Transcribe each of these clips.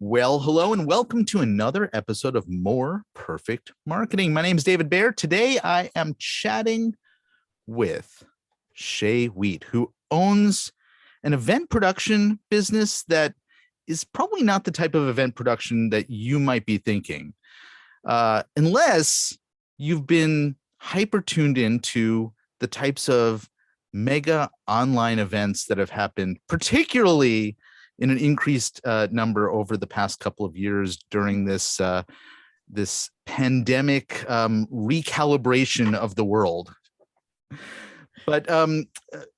Well, hello and welcome to another episode of More Perfect Marketing. My name is David Baer. Today I am chatting with Shay, who owns an event production business that is probably not the type of event production that you might be thinking, unless you've been hyper tuned into the types of mega online events that have happened, particularly in an increased number over the past couple of years during this pandemic recalibration of the world. But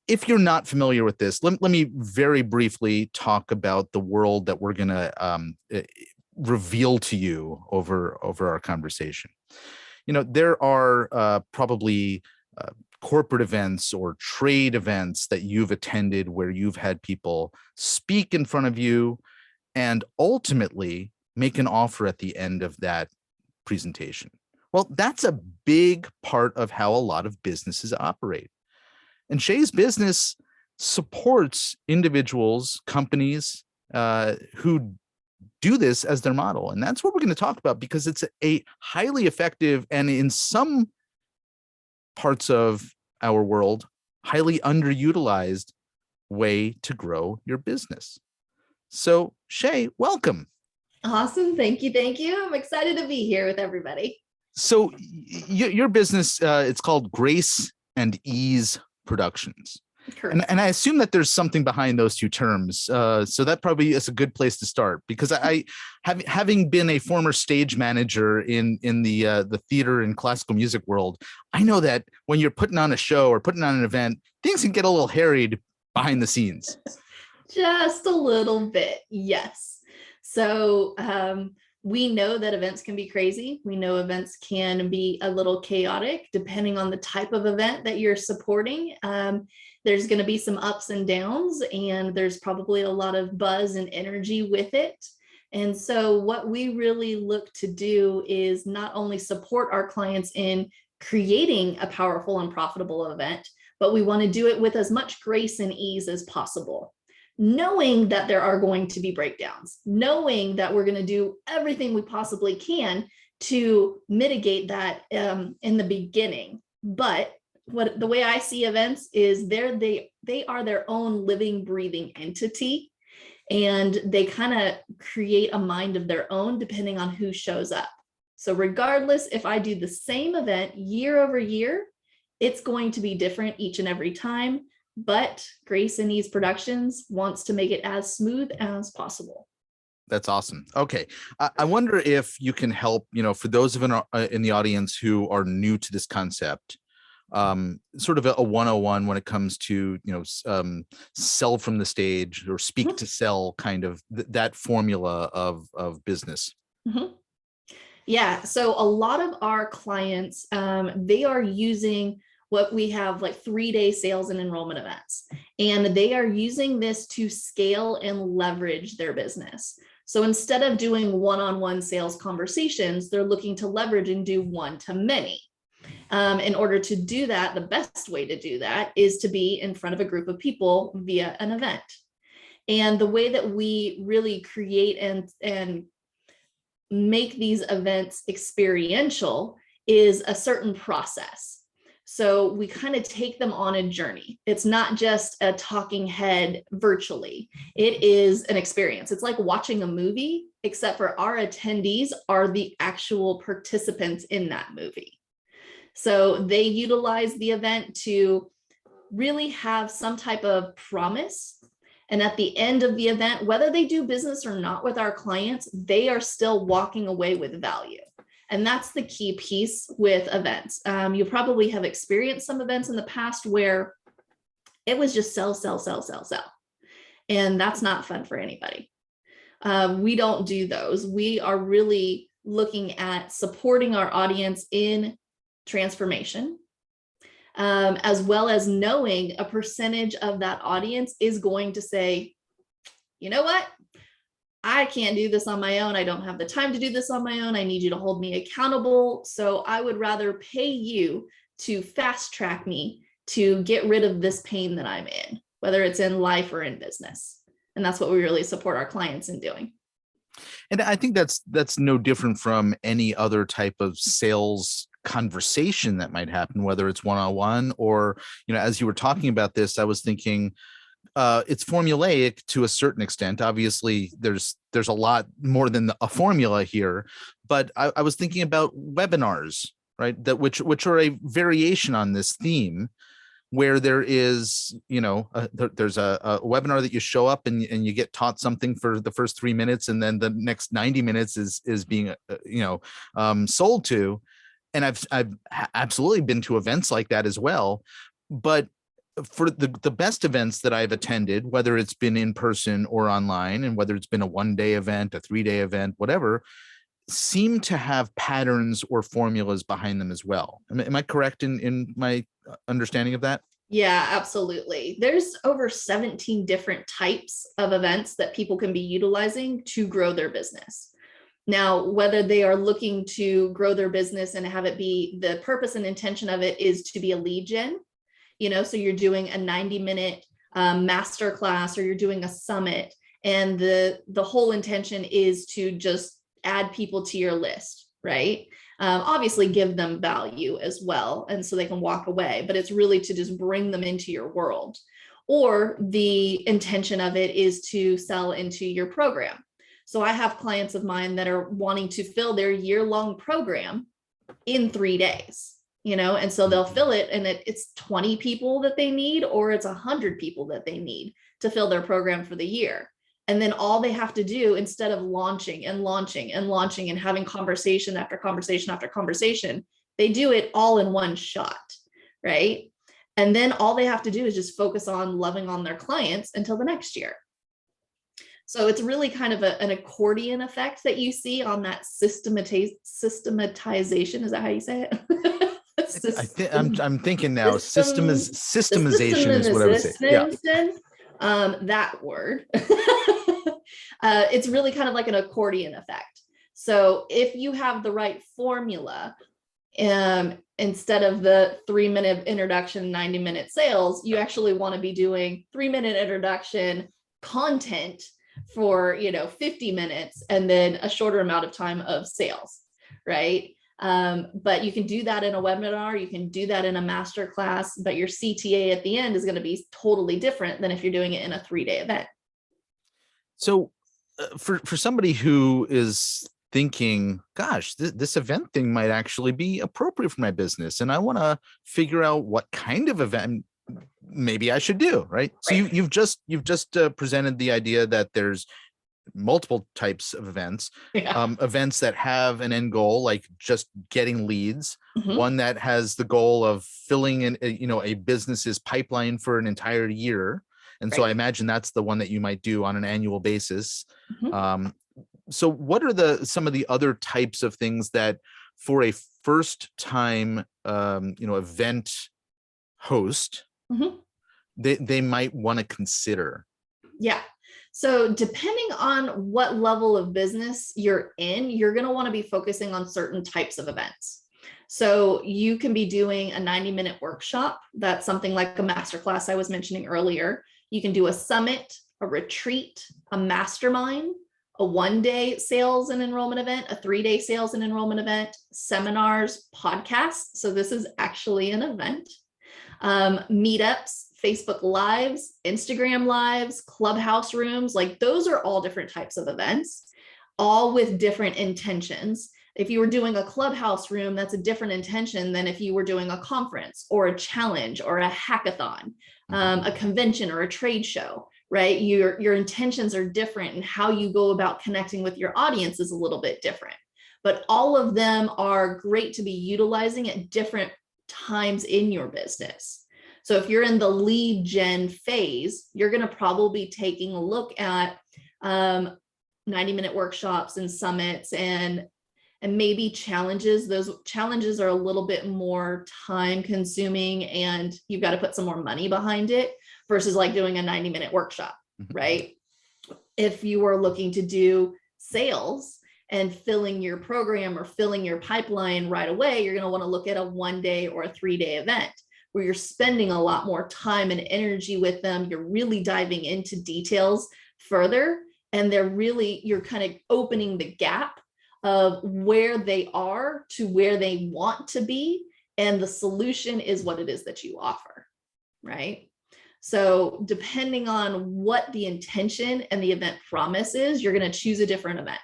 if you're not familiar with this, let me very briefly talk about the world that we're going to reveal to you over our conversation. You know, there are probably corporate events or trade events that you've attended where you've had people speak in front of you and ultimately make an offer at the end of that presentation. Well, that's a big part of how a lot of businesses operate. And Shay's business supports individuals, companies who do this as their model. And that's what we're going to talk about, because it's a highly effective and, in some parts of our world, highly underutilized way to grow your business. So, Shay, welcome. Awesome. Thank you. Thank you. I'm excited to be here with everybody. So your business, it's called Grace and Ease Productions. Correct. And I assume that there's something behind those two terms. So that probably is a good place to start, because having been a former stage manager in the theater and classical music world, I know that when you're putting on a show or putting on an event, things can get a little harried behind the scenes. Just a little bit, yes. So we know that events can be crazy. We know events can be a little chaotic depending on the type of event that you're supporting. There's going to be some ups and downs, and there's probably a lot of buzz and energy with it. And so what we really look to do is not only support our clients in creating a powerful and profitable event, but we want to do it with as much grace and ease as possible, knowing that there are going to be breakdowns, knowing that we're going to do everything we possibly can to mitigate that in the beginning. But the way I see events is they are their own living, breathing entity, and they kind of create a mind of their own depending on who shows up. So regardless, if I do the same event year over year, it's going to be different each and every time. But Grace and Ease Productions wants to make it as smooth as possible. That's awesome. Okay. I wonder if you can help, for those in the audience who are new to this concept, sort of a 101 when it comes to, sell from the stage or speak to sell, kind of that formula of business. Mm-hmm. Yeah. So a lot of our clients, they are using what we have like 3-day sales and enrollment events, and they are using this to scale and leverage their business. So instead of doing one-on-one sales conversations, they're looking to leverage and do one-to-many. In order to do that, the best way to do that is to be in front of a group of people via an event. And the way that we really create and make these events experiential is a certain process. So we kind of take them on a journey. It's not just a talking head virtually. It is an experience. It's like watching a movie, except for our attendees are the actual participants in that movie. So they utilize the event to really have some type of promise. And at the end of the event, whether they do business or not with our clients, they are still walking away with value. And that's the key piece with events. You probably have experienced some events in the past where it was just sell, sell, sell, sell, sell. And that's not fun for anybody. We don't do those. We are really looking at supporting our audience in transformation, as well as knowing a percentage of that audience is going to say, you know what? I can't do this on my own. I don't have the time to do this on my own. I need you to hold me accountable. So I would rather pay you to fast track me to get rid of this pain that I'm in, whether it's in life or in business. And that's what we really support our clients in doing. And I think that's no different from any other type of sales conversation that might happen, whether it's one-on-one or, as you were talking about this, I was thinking it's formulaic to a certain extent. Obviously, there's a lot more than a formula here, but I was thinking about webinars, right? That which are a variation on this theme, where there is, there's a webinar that you show up and you get taught something for the first 3 minutes, and then the next 90 minutes is being, sold to. And I've absolutely been to events like that as well. But for the best events that I've attended, whether it's been in person or online, and whether it's been a 1-day event, a 3-day event, whatever, seem to have patterns or formulas behind them as well. Am I correct in my understanding of that? Yeah, absolutely. There's over 17 different types of events that people can be utilizing to grow their business. Now, whether they are looking to grow their business and have it be, the purpose and intention of it is to be a lead gen, so you're doing a 90-minute master class, or you're doing a summit, and the whole intention is to just add people to your list, right? Obviously give them value as well, and so they can walk away, but it's really to just bring them into your world. Or the intention of it is to sell into your program. So I have clients of mine that are wanting to fill their year-long program in 3 days, and so they'll fill it, and it's 20 people that they need, or it's 100 people that they need to fill their program for the year. And then all they have to do, instead of launching and launching and launching and having conversation after conversation after conversation, they do it all in one shot, right? And then all they have to do is just focus on loving on their clients until the next year. So it's really kind of an accordion effect that you see on that systematization. Is that how you say it? I'm thinking now, systemization is what I would say. Yeah. That word. It's really kind of like an accordion effect. So if you have the right formula, instead of the 3-minute introduction, 90-minute sales, you actually want to be doing 3-minute introduction content for 50 minutes, and then a shorter amount of time of sales, right? But you can do that in a webinar, you can do that in a master class, but your CTA at the end is going to be totally different than if you're doing it in a 3-day event. So for somebody who is thinking, gosh, this event thing might actually be appropriate for my business, and I want to figure out what kind of event maybe I should do, right? So you've just presented the idea that there's multiple types of events, events that have an end goal, like just getting leads, one that has the goal of filling in, a business's pipeline for an entire year. And so I imagine that's the one that you might do on an annual basis. So what are some of the other types of things that for a first time, event host, they might want to consider? Yeah. So depending on what level of business you're in, you're going to want to be focusing on certain types of events. So you can be doing a 90-minute workshop. That's something like a masterclass I was mentioning earlier. You can do a summit, a retreat, a mastermind, a 1-day sales and enrollment event, a 3-day sales and enrollment event, seminars, podcasts. So this is actually an event. Meetups, Facebook Lives, Instagram Lives, Clubhouse rooms, like those are all different types of events, all with different intentions. If you were doing a Clubhouse room, that's a different intention than if you were doing a conference or a challenge or a hackathon, a convention or a trade show, right? Your intentions are different, and how you go about connecting with your audience is a little bit different. But all of them are great to be utilizing at different times in your business. So if you're in the lead gen phase, you're going to probably be taking a look at 90-minute workshops and summits and maybe challenges. Those challenges are a little bit more time consuming, and you've got to put some more money behind it versus like doing a 90-minute workshop, right? If you are looking to do sales and filling your program or filling your pipeline right away, you're going to want to look at a 1-day or a 3-day event where you're spending a lot more time and energy with them. You're really diving into details further, And you're kind of opening the gap of where they are to where they want to be. And the solution is what it is that you offer, right? So depending on what the intention and the event promise is, you're going to choose a different event.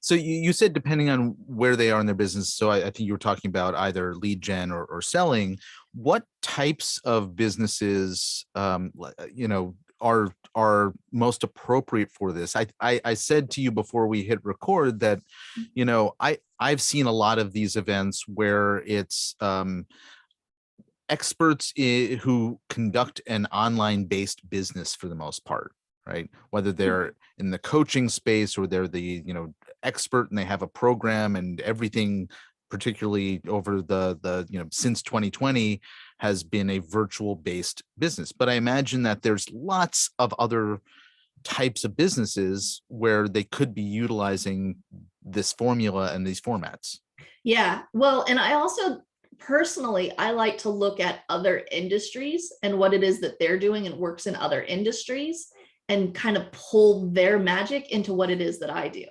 So you said depending on where they are in their business. So I think you were talking about either lead gen or selling. What types of businesses, are most appropriate for this? I said to you before we hit record that, I've seen a lot of these events where it's experts who conduct an online based business for the most part, right? Whether they're in the coaching space or they're the, expert and they have a program and everything, particularly over the since 2020 has been a virtual based business. But I imagine that there's lots of other types of businesses where they could be utilizing this formula and these formats. Yeah. Well, and I also personally, I like to look at other industries and what it is that they're doing and works in other industries and kind of pull their magic into what it is that I do.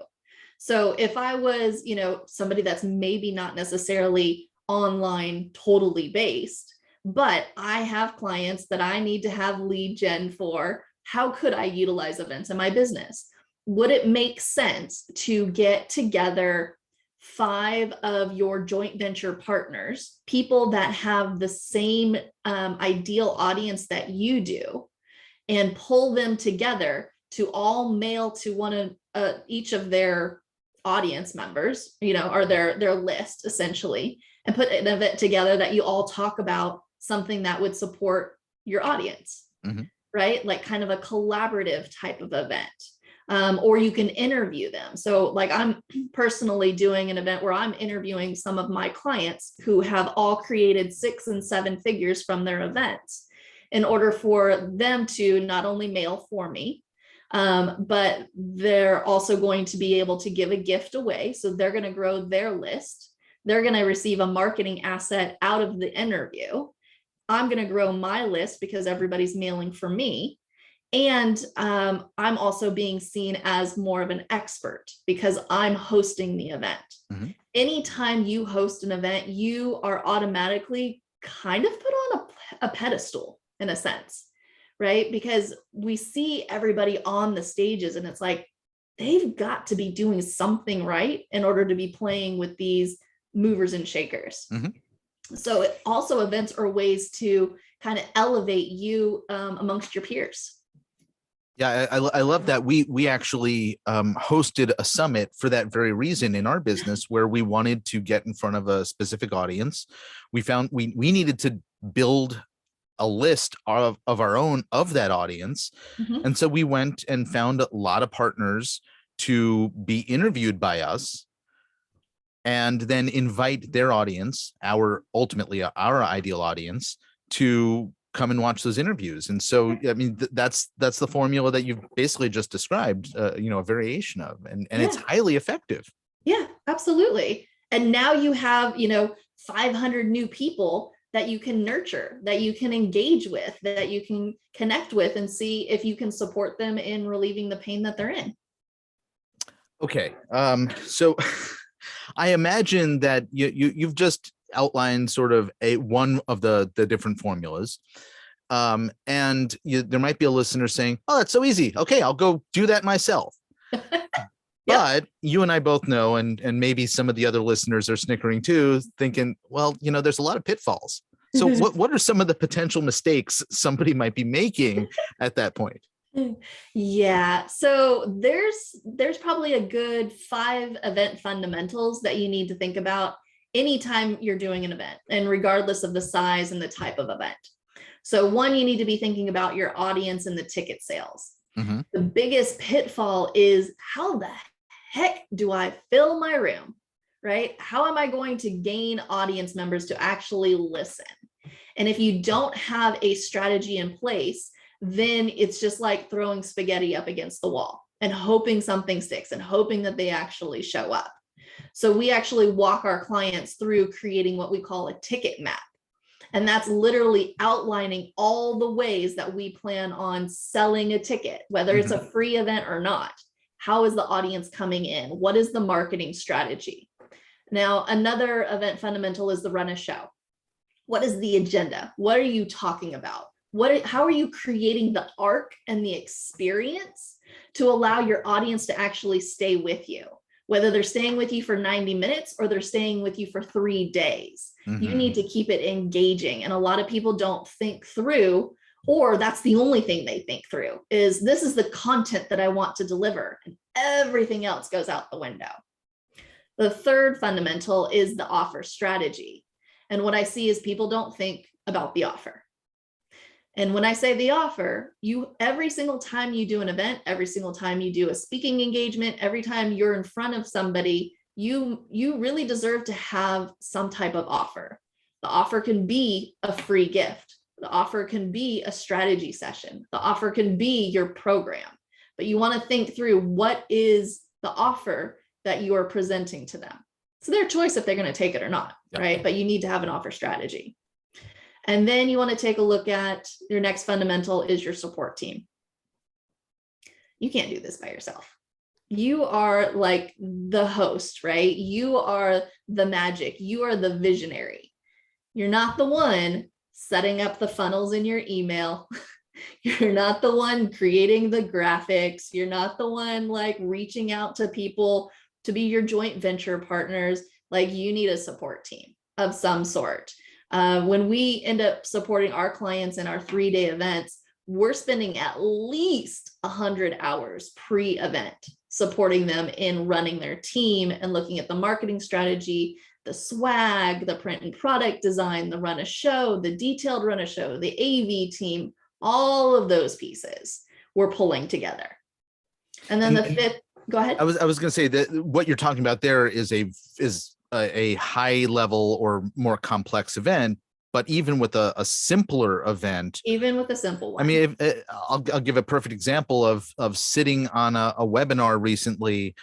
So if I was, somebody that's maybe not necessarily online totally based, but I have clients that I need to have lead gen for, how could I utilize events in my business? Would it make sense to get together 5 of your joint venture partners, people that have the same ideal audience that you do, and pull them together to all mail to one of each of their audience members, or their list essentially, and put an event together that you all talk about something that would support your audience, right? Like kind of a collaborative type of event. Or you can interview them. So like I'm personally doing an event where I'm interviewing some of my clients who have all created 6 and 7 figures from their events in order for them to not only mail for me, but they're also going to be able to give a gift away. So they're going to grow their list. They're going to receive a marketing asset out of the interview. I'm going to grow my list because everybody's mailing for me. And I'm also being seen as more of an expert because I'm hosting the event. Anytime you host an event, you are automatically kind of put on a pedestal in a sense, right? Because we see everybody on the stages and it's like, they've got to be doing something right in order to be playing with these movers and shakers. So also events are ways to kind of elevate you amongst your peers. Yeah, I love that. We actually hosted a summit for that very reason in our business, where we wanted to get in front of a specific audience. We found we needed to build a list of our own of that audience. And so we went and found a lot of partners to be interviewed by us and then invite their audience, ultimately our ideal audience, to come and watch those interviews. And so, I mean, that's the formula that you've basically just described, a variation of, and it's highly effective. Yeah, absolutely. And now you have, 500 new people that you can nurture, that you can engage with, that you can connect with and see if you can support them in relieving the pain that they're in. Okay. So I imagine that you've just outlined sort of one of the different formulas. And there might be a listener saying, oh, that's so easy. Okay, I'll go do that myself. But you and I both know, and maybe some of the other listeners are snickering too, thinking, well, there's a lot of pitfalls. So what are some of the potential mistakes somebody might be making at that point? Yeah, so there's probably a good 5 event fundamentals that you need to think about anytime you're doing an event, and regardless of the size and the type of event. So 1, you need to be thinking about your audience and the ticket sales. The biggest pitfall is, how the heck do I fill my room, right? How am I going to gain audience members to actually listen? And if you don't have a strategy in place, then it's just like throwing spaghetti up against the wall and hoping something sticks and hoping that they actually show up. So we actually walk our clients through creating what we call a ticket map. And that's literally outlining all the ways that we plan on selling a ticket, whether it's a free event or not. How is the audience coming in? What is the marketing strategy? Now, another event fundamental is the run a show. What is the agenda? What are you talking about? How are you creating the arc and the experience to allow your audience to actually stay with you? Whether they're staying with you for 90 minutes or they're staying with you for 3 days, you need to keep it engaging. And a lot of people don't think through, or that's the only thing they think through, is this is the content that I want to deliver, and everything else goes out the window. The third fundamental is the offer strategy. And what I see is people don't think about the offer. And when I say the offer, every single time you do an event, every single time you do a speaking engagement, every time you're in front of somebody, you really deserve to have some type of offer. The offer can be a free gift. The offer can be a strategy session. The offer can be your program. But you want to think through, what is the offer that you are presenting to them? It's their choice if they're going to take it or not, right? But you need to have an offer strategy. And then you want to take a look at your next fundamental is your support team. You can't do this by yourself. You are like the host, right? You are the magic. You are the visionary. You're not the one setting up the funnels in your email. You're not the one creating the graphics. You're not the one like reaching out to people to be your joint venture partners. Like, you need a support team of some sort. When we end up supporting our clients in our 3-day events, we're spending at least 100 hours pre-event supporting them in running their team and looking at the marketing strategy, the swag, the print and product design, the run a show, the detailed run a show, the AV team, all of those pieces we're pulling together. And then the fifth, go ahead. I was going to say that what you're talking about there is a high level or more complex event, but even with a simpler event, even with a simple one, I mean, I'll give a perfect example of sitting on a webinar recently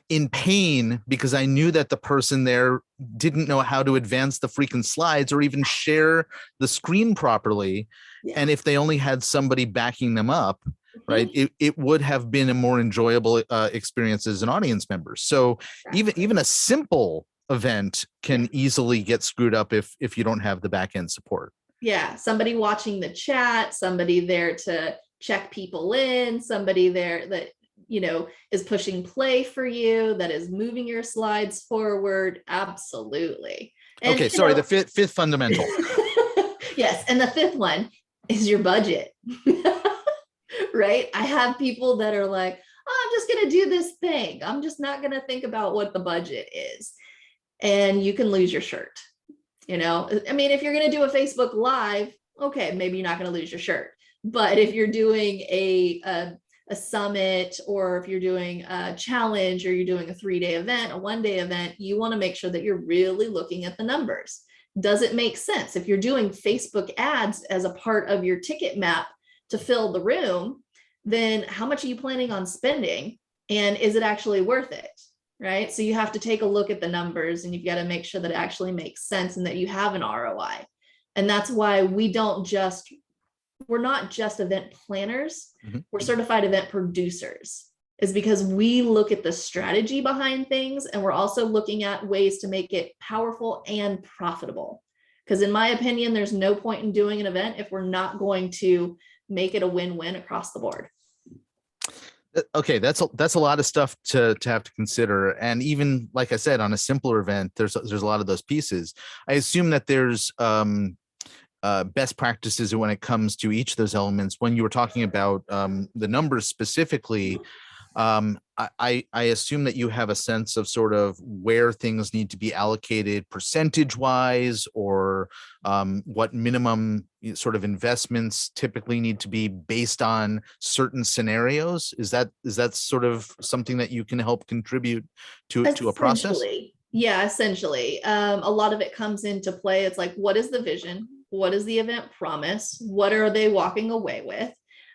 in pain because I knew that the person there didn't know how to advance the freaking slides or even share the screen properly. Yeah. And if they only had somebody backing them up, right, it would have been a more enjoyable experience as an audience member. So even a simple event can easily get screwed up if you don't have the back end support. Yeah, somebody watching the chat, somebody there to check people in, somebody there that is pushing play for you, that is moving your slides forward. Absolutely. And, okay, sorry, the fifth fundamental. Yes, and the fifth one is your budget. Right? I have people that are like, oh, I'm just going to do this thing. I'm just not going to think about what the budget is. And you can lose your shirt. I mean, if you're going to do a Facebook Live, okay, maybe you're not going to lose your shirt. But if you're doing a summit, or if you're doing a challenge, or you're doing a 3-day event, a 1-day event, you want to make sure that you're really looking at the numbers. Does it make sense? If you're doing Facebook ads as a part of your ticket map to fill the room, then how much are you planning on spending? And is it actually worth it? Right? So you have to take a look at the numbers, and you've got to make sure that it actually makes sense and that you have an ROI. And that's why we're not just event planners, we're certified event producers, is because we look at the strategy behind things, and we're also looking at ways to make it powerful and profitable. Because in my opinion, there's no point in doing an event if we're not going to make it a win-win across the board. Okay, that's a lot of stuff to have to consider. And even like I said, on a simpler event, there's a lot of those pieces. I assume that there's best practices when it comes to each of those elements. When you were talking about the numbers specifically, I assume that you have a sense of sort of where things need to be allocated percentage wise, or what minimum sort of investments typically need to be based on certain scenarios. Is that sort of something that you can help contribute to a process? Yeah, essentially. A lot of it comes into play. It's like, what is the vision? What is the event promise? What are they walking away with?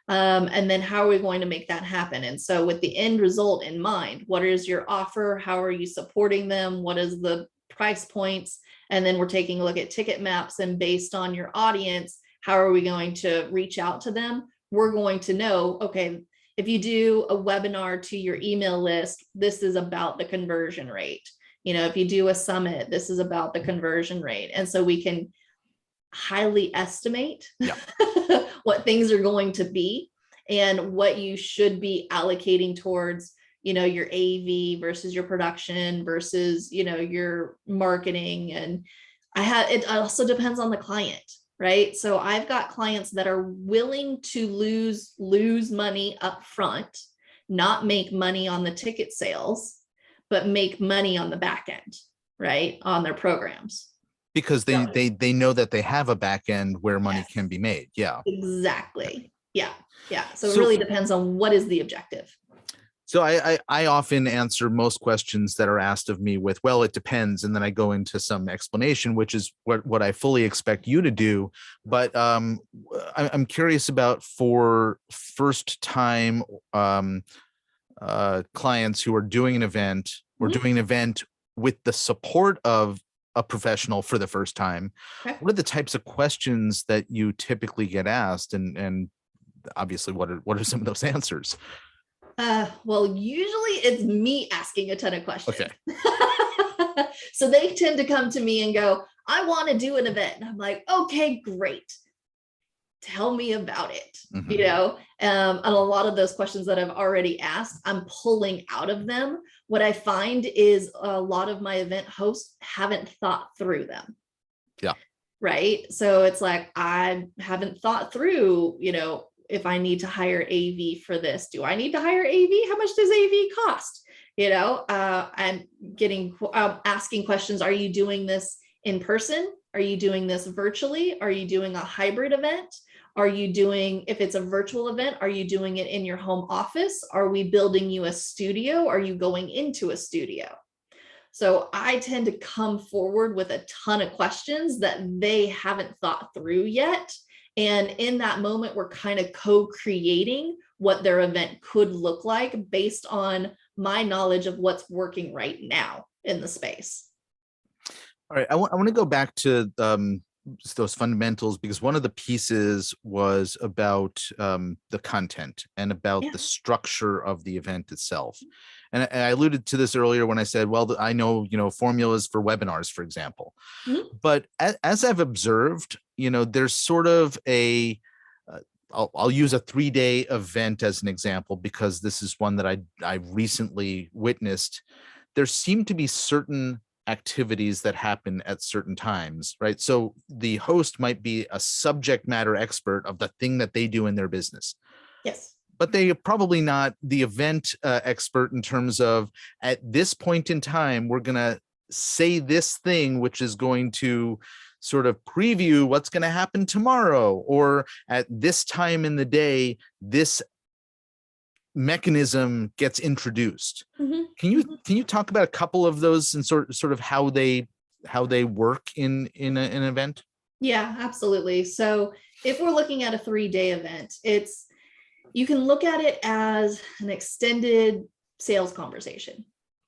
And then how are we going to make that happen? And so with the end result in mind, what is your offer? How are you supporting them? What is the price points, and then we're taking a look at ticket maps, and based on your audience, how are we going to reach out to them? We're going to know, okay, if you do a webinar to your email list, this is about the conversion rate. If you do a summit, this is about the conversion rate. And so we can highly estimate what things are going to be and what you should be allocating towards, your AV versus your production versus, your marketing. And it also depends on the client, right? So I've got clients that are willing to lose money up front, not make money on the ticket sales, but make money on the back end, right? On their programs. Because they know that they have a back end where money can be made. Yeah. Exactly. Yeah. So it really depends on what is the objective. So I often answer most questions that are asked of me with, well, it depends. And then I go into some explanation, which is what I fully expect you to do. But I'm curious about for first time clients who are doing an event or doing an event with the support of a professional for the first time. Okay. What are the types of questions that you typically get asked? And obviously, what are some of those answers? Well, usually it's me asking a ton of questions. Okay. So they tend to come to me and go, I want to do an event. And I'm like, okay, great. Tell me about it. And a lot of those questions that I've already asked, I'm pulling out of them. What I find is a lot of my event hosts haven't thought through them. Yeah. Right. So it's like, I haven't thought through, if I need to hire AV for this. Do I need to hire AV? How much does AV cost? I'm asking questions. Are you doing this in person? Are you doing this virtually? Are you doing a hybrid event? Are you doing, if it's a virtual event, are you doing it in your home office? Are we building you a studio? Are you going into a studio? So I tend to come forward with a ton of questions that they haven't thought through yet. And in that moment, we're kind of co-creating what their event could look like based on my knowledge of what's working right now in the space. All right, I want to go back to those fundamentals, because one of the pieces was about the content and about the structure of the event itself. And I alluded to this earlier when I said, well, I know, formulas for webinars, for example. But as I've observed, there's sort of I'll use a 3-day event as an example, because this is one that I recently witnessed. There seem to be certain activities that happen at certain times, right? So the host might be a subject matter expert of the thing that they do in their business. Yes. But they are probably not the event expert in terms of, at this point in time, we're going to say this thing, which is going to sort of preview what's going to happen tomorrow, or at this time in the day, this mechanism gets introduced. Can you talk about a couple of those and sort of how they work in an event? Yeah, absolutely. So if we're looking at a 3-day event, you can look at it as an extended sales conversation,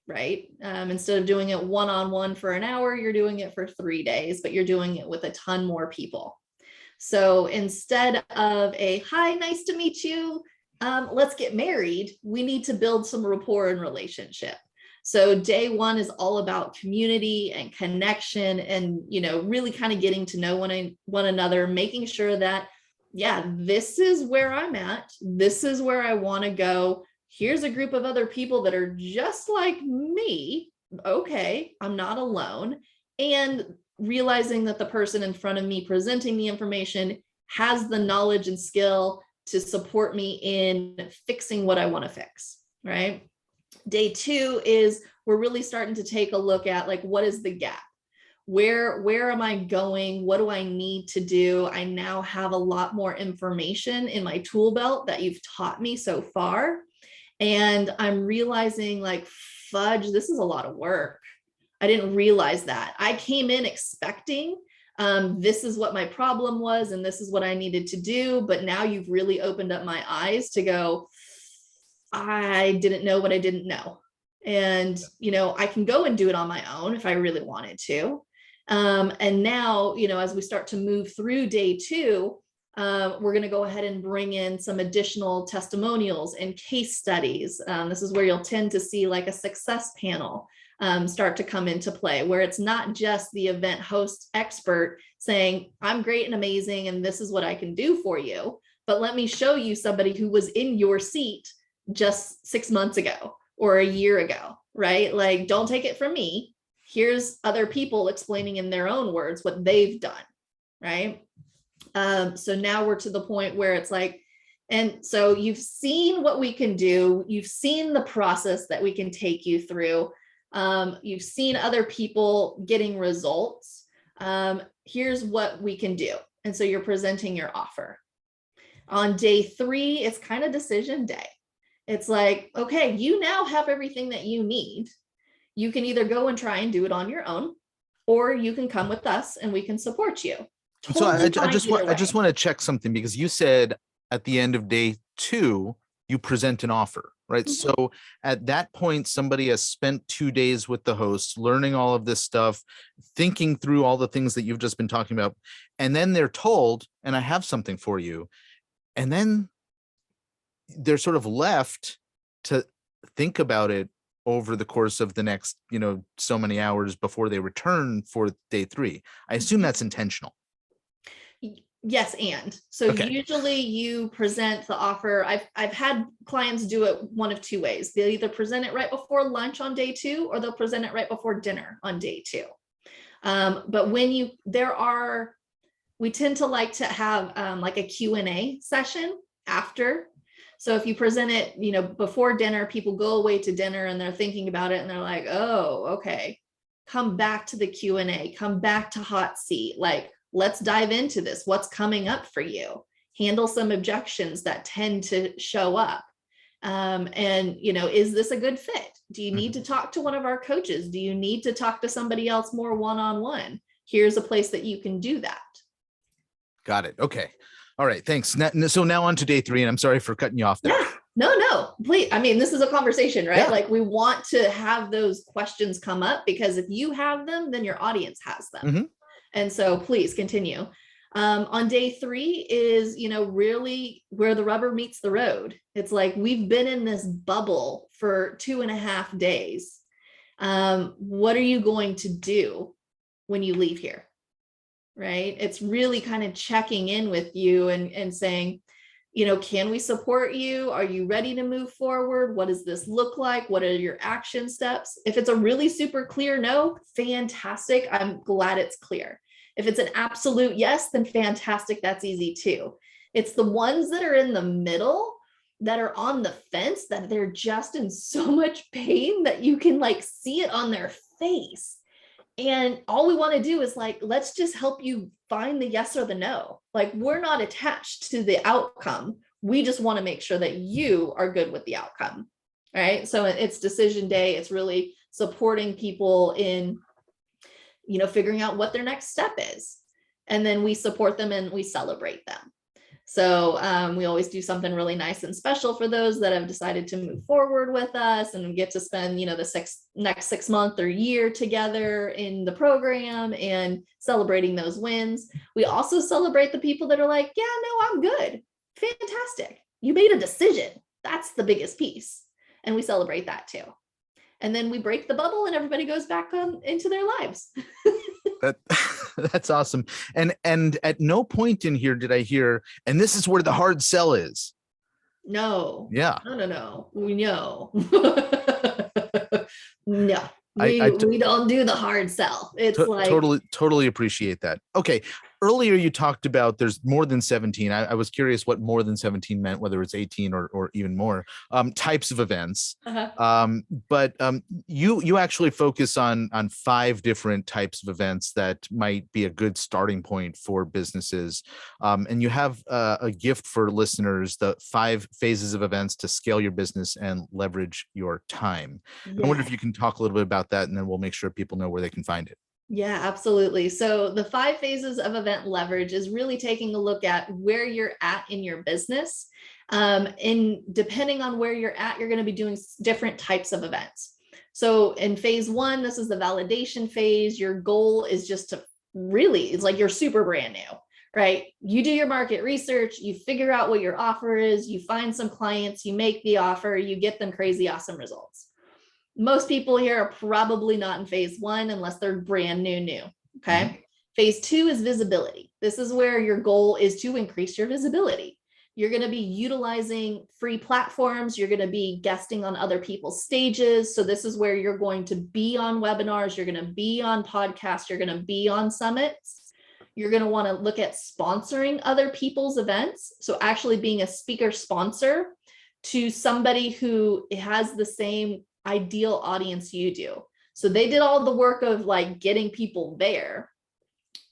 right? Instead of doing it one-on-one for an hour, you're doing it for 3 days, but you're doing it with a ton more people. So instead of a, hi, nice to meet you, let's get married, we need to build some rapport and relationship. So day one is all about community and connection and, really kind of getting to know one another, making sure that, this is where I'm at. This is where I want to go. Here's a group of other people that are just like me. Okay, I'm not alone. And realizing that the person in front of me presenting the information has the knowledge and skill to support me in fixing what I want to fix, right? Day 2 is we're really starting to take a look at, like, what is the gap? Where am I going? What do I need to do? I now have a lot more information in my tool belt that you've taught me so far. And I'm realizing, like, fudge, this is a lot of work. I didn't realize that. I came in expecting this is what my problem was and this is what I needed to do. But now you've really opened up my eyes to go, I didn't know what I didn't know. And, I can go and do it on my own if I really wanted to. And now, as we start to move through day 2, we're going to go ahead and bring in some additional testimonials and case studies. This is where you'll tend to see like a success panel start to come into play, where it's not just the event host expert saying, I'm great and amazing, and this is what I can do for you. But let me show you somebody who was in your seat just 6 months ago or a year ago, right? Like, don't take it from me. Here's other people explaining in their own words what they've done, right? So now we're to the point where it's like, and so you've seen what we can do. You've seen the process that we can take you through. You've seen other people getting results. Here's what we can do. And so you're presenting your offer. On day 3, it's kind of decision day. It's like, okay, you now have everything that you need. You can either go and try and do it on your own, or you can come with us and we can support you. Totally. So I just want to check something, because you said at the end of day 2, you present an offer, right? Mm-hmm. So at that point, somebody has spent 2 days with the host, learning all of this stuff, thinking through all the things that you've just been talking about. And then they're told, and I have something for you. And then they're sort of left to think about it over the course of the next, so many hours before they return for day 3. I assume that's intentional. Yes. And so okay. Usually you present the offer. I've had clients do it one of 2 ways. They'll either present it right before lunch on day 2, or they'll present it right before dinner on day 2. But when we tend to like to have like a Q&A session after. So if you present it, before dinner, people go away to dinner and they're thinking about it and they're like, oh, okay, come back to the Q&A, come back to hot seat. Like, let's dive into this. What's coming up for you? Handle some objections that tend to show up. And, is this a good fit? Do you need to talk to one of our coaches? Do you need to talk to somebody else more one-on-one? Here's a place that you can do that. Got it. Okay. All right. Thanks. So now on to day 3, and I'm sorry for cutting you off there. Yeah. No, please. I mean, this is a conversation, right? Yeah. Like, we want to have those questions come up, because if you have them, then your audience has them. Mm-hmm. And so please continue. On day 3 is, really where the rubber meets the road. It's like, we've been in this bubble for 2.5 days. What are you going to do when you leave here? Right? It's really kind of checking in with you and saying, can we support you? Are you ready to move forward? What does this look like? What are your action steps? If it's a really super clear no, fantastic. I'm glad it's clear. If it's an absolute yes, then fantastic. That's easy too. It's the ones that are in the middle, that are on the fence, that they're just in so much pain that you can like see it on their face. And all we want to do is like, let's just help you find the yes or the no. Like, we're not attached to the outcome. We just want to make sure that you are good with the outcome. Right. So it's decision day. It's really supporting people in, figuring out what their next step is. And then we support them and we celebrate them. So we always do something really nice and special for those that have decided to move forward with us and get to spend, the next 6 months or year together in the program and celebrating those wins. We also celebrate the people that are like, yeah, no, I'm good. Fantastic. You made a decision. That's the biggest piece. And we celebrate that too. And then we break the bubble and everybody goes back into their lives. That's awesome. And at no point in here did I hear, and this is where the hard sell is. No. Yeah. No. We know. No. We don't do the hard sell. It's like totally appreciate that. Okay. Earlier you talked about there's more than 17. I was curious what more than 17 meant, whether it's 18 or even more types of events. But you actually focus on 5 different types of events that might be a good starting point for businesses. And you have a gift for listeners, the 5 phases of events to scale your business and leverage your time. Yeah. I wonder if you can talk a little bit about that, and then we'll make sure people know where they can find it. Yeah, absolutely. So the 5 phases of event leverage is really taking a look at where you're at in your business. And depending on where you're at, you're going to be doing different types of events. So in phase one, this is the validation phase. Your goal is just to really, it's like you're super brand new, right? You do your market research, you figure out what your offer is, you find some clients, you make the offer, you get them crazy awesome results. Most people here are probably not in phase one unless they're brand new. Okay. Mm-hmm. Phase two is visibility. This is where your goal is to increase your visibility. You're going to be utilizing free platforms. You're going to be guesting on other people's stages. So this is where you're going to be on webinars. You're going to be on podcasts. You're going to be on summits. You're going to want to look at sponsoring other people's events. So actually being a speaker sponsor to somebody who has the same ideal audience you do. So they did all the work of like getting people there.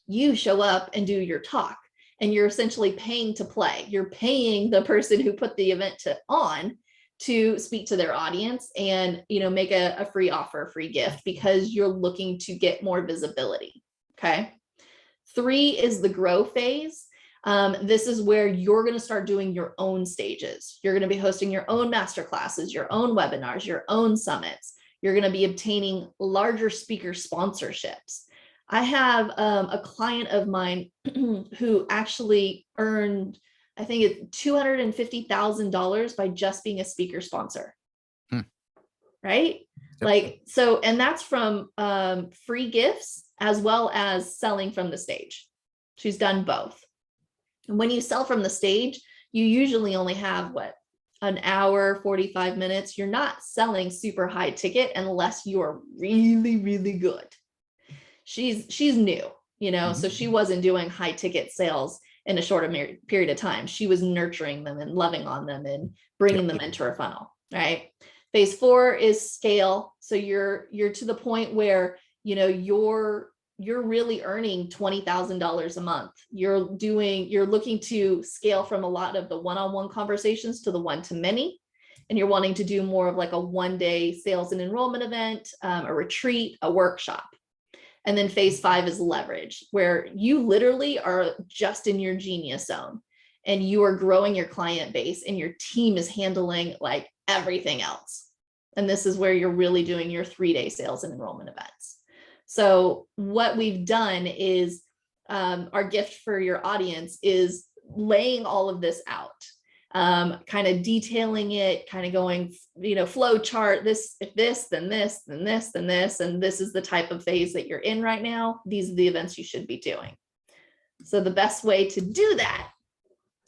You show up and do your talk, and you're essentially paying to play. You're paying the person who put the event on to speak to their audience and, you know, make a free offer, a free gift, because you're looking to get more visibility. Okay. 3 is the grow phase. This is where you're going to start doing your own stages. You're going to be hosting your own masterclasses, your own webinars, your own summits. You're going to be obtaining larger speaker sponsorships. I have a client of mine who actually earned, I think it's $250,000 by just being a speaker sponsor. Right? Yep. Like, so, and that's from free gifts as well as selling from the stage. She's done both. And when you sell from the stage, you usually only have an hour, 45 minutes. You're not selling super high ticket unless you're really, really good. She's new, you know, so she wasn't doing high ticket sales in a shorter period of time. She was nurturing them and loving on them and bringing them into her funnel, right? Phase 4 is scale. So you're to the point where, you know, you're really earning $20,000 a month. You're looking to scale from a lot of the one-on-one conversations to the one-to-many. And you're wanting to do more of like a one-day sales and enrollment event, a retreat, a workshop. And then phase 5 is leverage, where you literally are just in your genius zone and you are growing your client base and your team is handling like everything else. And this is where you're really doing your 3-day sales and enrollment events. So what we've done is our gift for your audience is laying all of this out. Kind of detailing it, kind of going, you know, flow chart, this, if this, then this, then this, then this, and this is the type of phase that you're in right now. These are the events you should be doing. So the best way to do that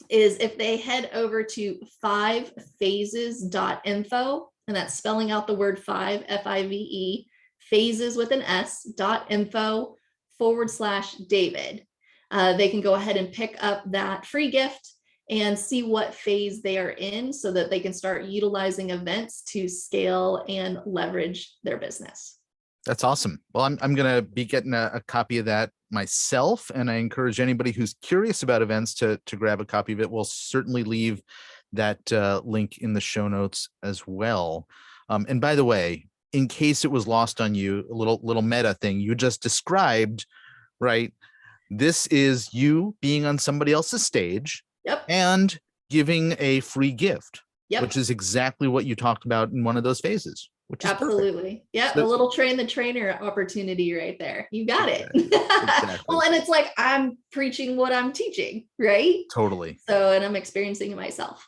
is if they head over to 5phases.info, and that's spelling out the word 5, F-I-V-E, phases with an S.info/David. They can go ahead and pick up that free gift and see what phase they are in so that they can start utilizing events to scale and leverage their business. That's awesome. Well, I'm going to be getting a copy of that myself, and I encourage anybody who's curious about events to grab a copy of it. We'll certainly leave that link in the show notes as well. And by the way, in case it was lost on you, a little meta thing you just described, right? This is you being on somebody else's stage. Yep. And giving a free gift, yep. Which is exactly what you talked about in one of those phases, which is absolutely. Yeah, so, a little train the trainer opportunity right there. You got it. Exactly. Well, and it's like I'm preaching what I'm teaching, right? Totally. So, and I'm experiencing it myself.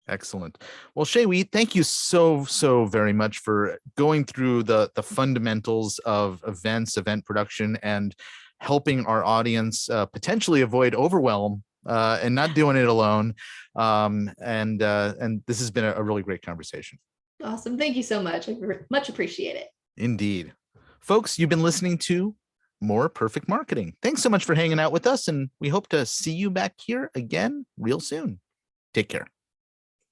Excellent. Well, Shay, we thank you so very much for going through the fundamentals of event production and helping our audience potentially avoid overwhelm. And not doing it alone. And this has been a really great conversation. Awesome. Thank you so much. I much appreciate it. Indeed. Folks, you've been listening to More Perfect Marketing. Thanks so much for hanging out with us, and we hope to see you back here again real soon. Take care.